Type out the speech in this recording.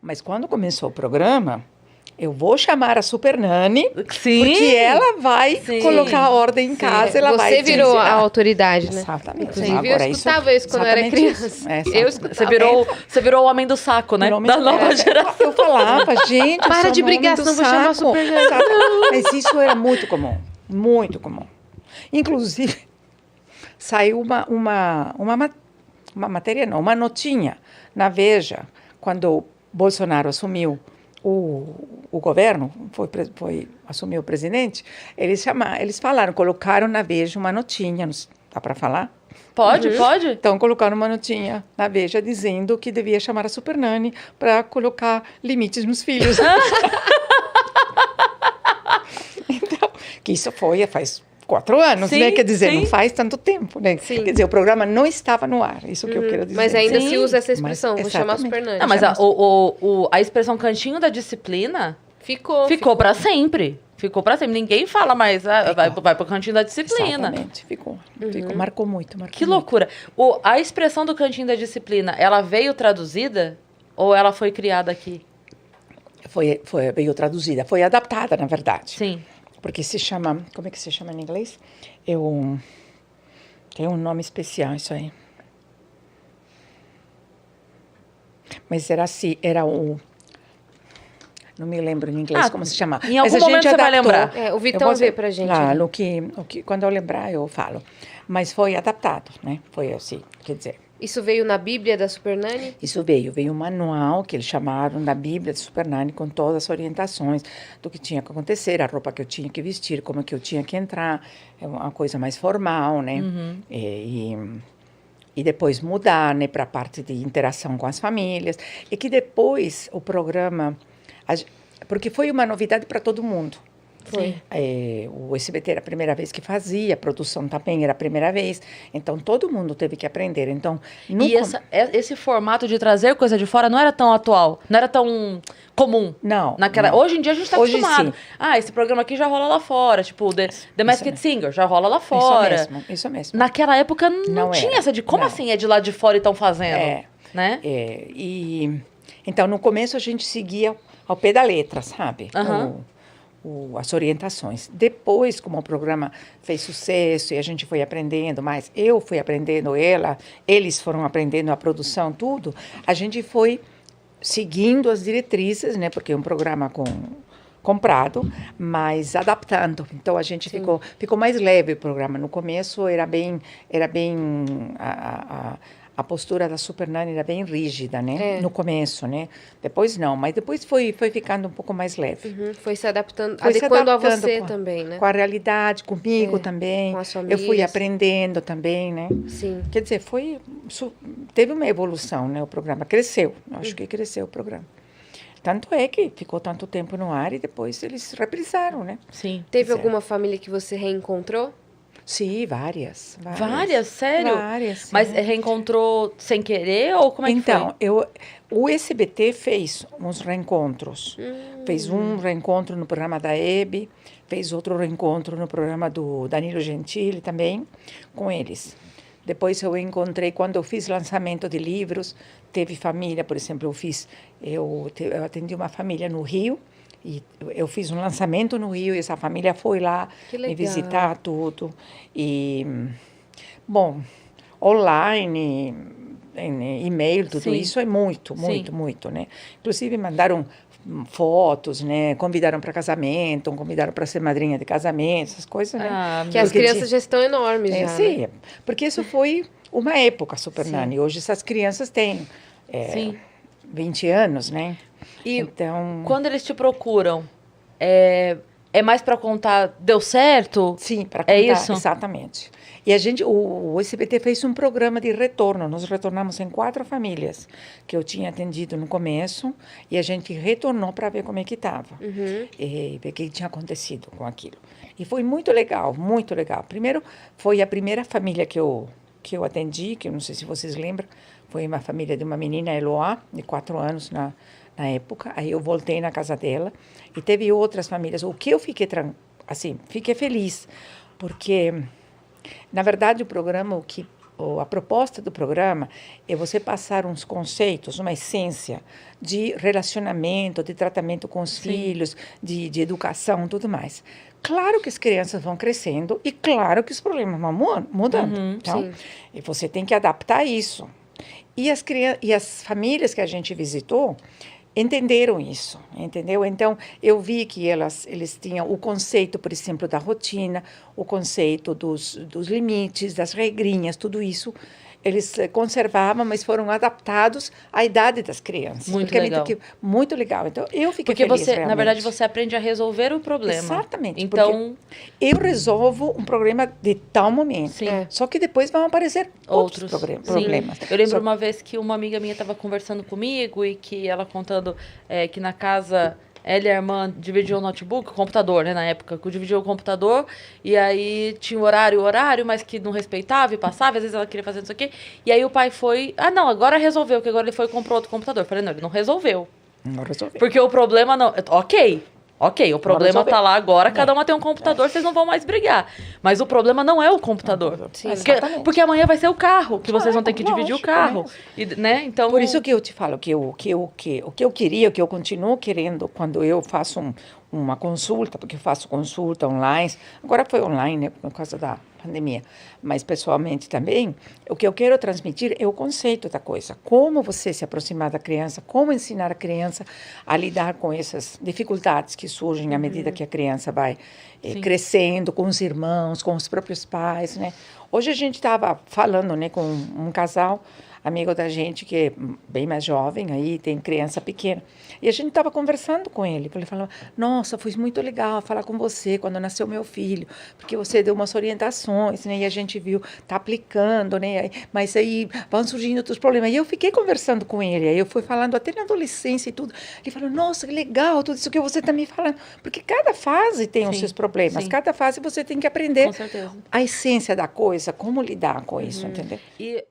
Mas quando começou o programa, eu vou chamar a Super Nani, Sim. porque ela vai Sim. colocar a ordem em casa, ela vai Você virou dizer, a autoridade, né? Exatamente. Inclusive, eu escutava isso quando eu era criança. Você virou o homem do saco, né? Da nova geração. Eu falava, gente, eu Para sou de um brigar, homem do senão vou chamar a saco. Super Nani. Mas isso era muito comum, muito comum. Inclusive, saiu uma matéria, não, uma notinha na Veja, quando Bolsonaro assumiu o governo, assumiu o presidente, eles falaram, colocaram na Veja uma notinha, não sei, dá para falar? Pode? Então, colocaram uma notinha na Veja dizendo que devia chamar a Super Nani para colocar limites nos filhos. Então, que isso faz 4 anos, sim, né? Quer dizer, sim. não faz tanto tempo, né? Sim. Quer dizer, o programa não estava no ar, isso que eu quero dizer. Mas ainda Sim. se usa essa expressão, Mas, vou chamar a Super Nani. Não, mas a expressão cantinho da disciplina ficou para sempre. Ficou para sempre. Ninguém fala mais, vai pro cantinho da disciplina. Exatamente, ficou, marcou muito. Que loucura. A expressão do cantinho da disciplina, ela veio traduzida ou ela foi criada aqui? Veio traduzida, foi adaptada, na verdade. Sim. Porque se chama, como é que se chama em inglês? Tem um nome especial isso aí. Mas era assim, não me lembro em inglês como se chama. Em algum momento você vai lembrar. O Vitão vê pra gente. Quando eu lembrar, eu falo. Mas foi adaptado, né? Foi assim, quer dizer. Isso veio na Bíblia da Super Nani? Isso veio um manual que eles chamaram da Bíblia de Super Nani com todas as orientações do que tinha que acontecer, a roupa que eu tinha que vestir, como que eu tinha que entrar, é uma coisa mais formal, né? E depois mudar, né, para a parte de interação com as famílias. E que depois o programa, porque foi uma novidade para todo mundo. Foi. O SBT era a primeira vez que fazia, a produção também era a primeira vez, então todo mundo teve que aprender. Então, esse formato de trazer coisa de fora não era tão atual, não era tão comum. Não. Hoje em dia a gente está acostumado. Sim. Esse programa aqui já rola lá fora, tipo The Masked Singer já rola lá fora. Isso mesmo. Naquela época não tinha essa de como assim é de lá de fora e estão fazendo, né? Então, no começo a gente seguia ao pé da letra, sabe? As orientações. Depois, como o programa fez sucesso e a gente foi aprendendo mais, eu fui aprendendo, eles foram aprendendo a produção, tudo, a gente foi seguindo as diretrizes, né? Porque é um programa comprado, mas adaptando. Então a gente ficou mais leve o programa. No começo era bem a postura da Super Nani era bem rígida, né? No começo, né? Depois não, mas depois foi ficando um pouco mais leve. Foi se adaptando, adequando a você também, né? Com a realidade, comigo também. Com as famílias. Eu fui aprendendo também, né? Sim. Quer dizer, teve uma evolução, né? O programa cresceu, acho que cresceu o programa. Tanto é que ficou tanto tempo no ar e depois eles reprisaram, né? Sim. Teve alguma família que você reencontrou? Sim, várias. Várias? Sério? Várias, sim. Mas reencontrou sem querer ou como é que foi? Então, o SBT fez uns reencontros. Fez um reencontro no programa da Hebe, fez outro reencontro no programa do Danilo Gentili também, com eles. Depois eu encontrei, quando eu fiz lançamento de livros, teve família, por exemplo, eu atendi uma família no Rio, e eu fiz um lançamento no Rio e essa família foi lá me visitar tudo. E, bom, online, e-mail, tudo isso é muito, né? Inclusive mandaram fotos, né? Convidaram para casamento, convidaram para ser madrinha de casamento, essas coisas, né? Que as crianças já estão enormes já, sim, né? porque isso foi uma época, Super Nani. Hoje essas crianças têm 20 anos, né? E então, quando eles te procuram, é mais para contar, deu certo? Sim, para contar, isso? Exatamente. E o SBT fez um programa de retorno. Nós retornamos em 4 famílias que eu tinha atendido no começo e a gente retornou para ver como é que estava. E ver o que tinha acontecido com aquilo. E foi muito legal, muito legal. Primeiro, foi a primeira família que eu atendi, que eu não sei se vocês lembram, foi uma família de uma menina, Eloá, de 4 anos na época. Aí eu voltei na casa dela e teve outras famílias. O que eu fiquei fiquei feliz, porque, na verdade, o programa, o que a proposta do programa é você passar uns conceitos, uma essência de relacionamento, de tratamento com os filhos, de educação, tudo mais. Claro que as crianças vão crescendo e claro que os problemas vão mudando. Então, e você tem que adaptar isso. E as famílias que a gente visitou entenderam isso, entendeu? Então, eu vi que eles tinham o conceito, por exemplo, da rotina, o conceito dos limites, das regrinhas, tudo isso. Eles conservavam, mas foram adaptados à idade das crianças. Muito legal. Muito legal. Então, eu fiquei porque feliz, na verdade, você aprende a resolver o problema. Exatamente. Então, eu resolvo um problema de tal momento. Só que depois vão aparecer outros problemas. Eu lembro uma vez que uma amiga minha estava conversando comigo e que ela contando que na casa... Ela e a irmã dividiam o notebook, o computador, né, na época, que dividiu o computador, e aí tinha o horário, mas que não respeitava e passava, às vezes ela queria fazer isso aqui, e aí o pai foi, não, agora resolveu, que agora ele foi e comprou outro computador. Eu falei, não, ele não resolveu. Não resolveu. Porque o problema não... Ok, o problema tá lá agora, cada uma tem um computador, vocês não vão mais brigar. Mas o problema não é o computador. Sim, porque amanhã vai ser o carro, que vocês vão ter que dividir o carro. E, né? Então, por isso que eu te falo que o que eu queria, o que eu continuo querendo quando eu faço uma consulta, porque eu faço consulta online, agora foi online, né, por causa da pandemia, mas pessoalmente também, o que eu quero transmitir é o conceito da coisa, como você se aproximar da criança, como ensinar a criança a lidar com essas dificuldades que surgem à medida que a criança vai crescendo, com os irmãos, com os próprios pais, né? Hoje a gente estava falando, né, com um casal amigo da gente que é bem mais jovem, aí tem criança pequena. E a gente estava conversando com ele. Ele falou, nossa, foi muito legal falar com você quando nasceu meu filho, porque você deu umas orientações, né? E a gente viu, tá aplicando, né? Mas aí vão surgindo outros problemas. E eu fiquei conversando com ele, aí eu fui falando até na adolescência e tudo. Ele falou, nossa, que legal tudo isso que você está me falando. Porque cada fase tem os seus problemas. Cada fase você tem que aprender a essência da coisa, como lidar com isso, entendeu? E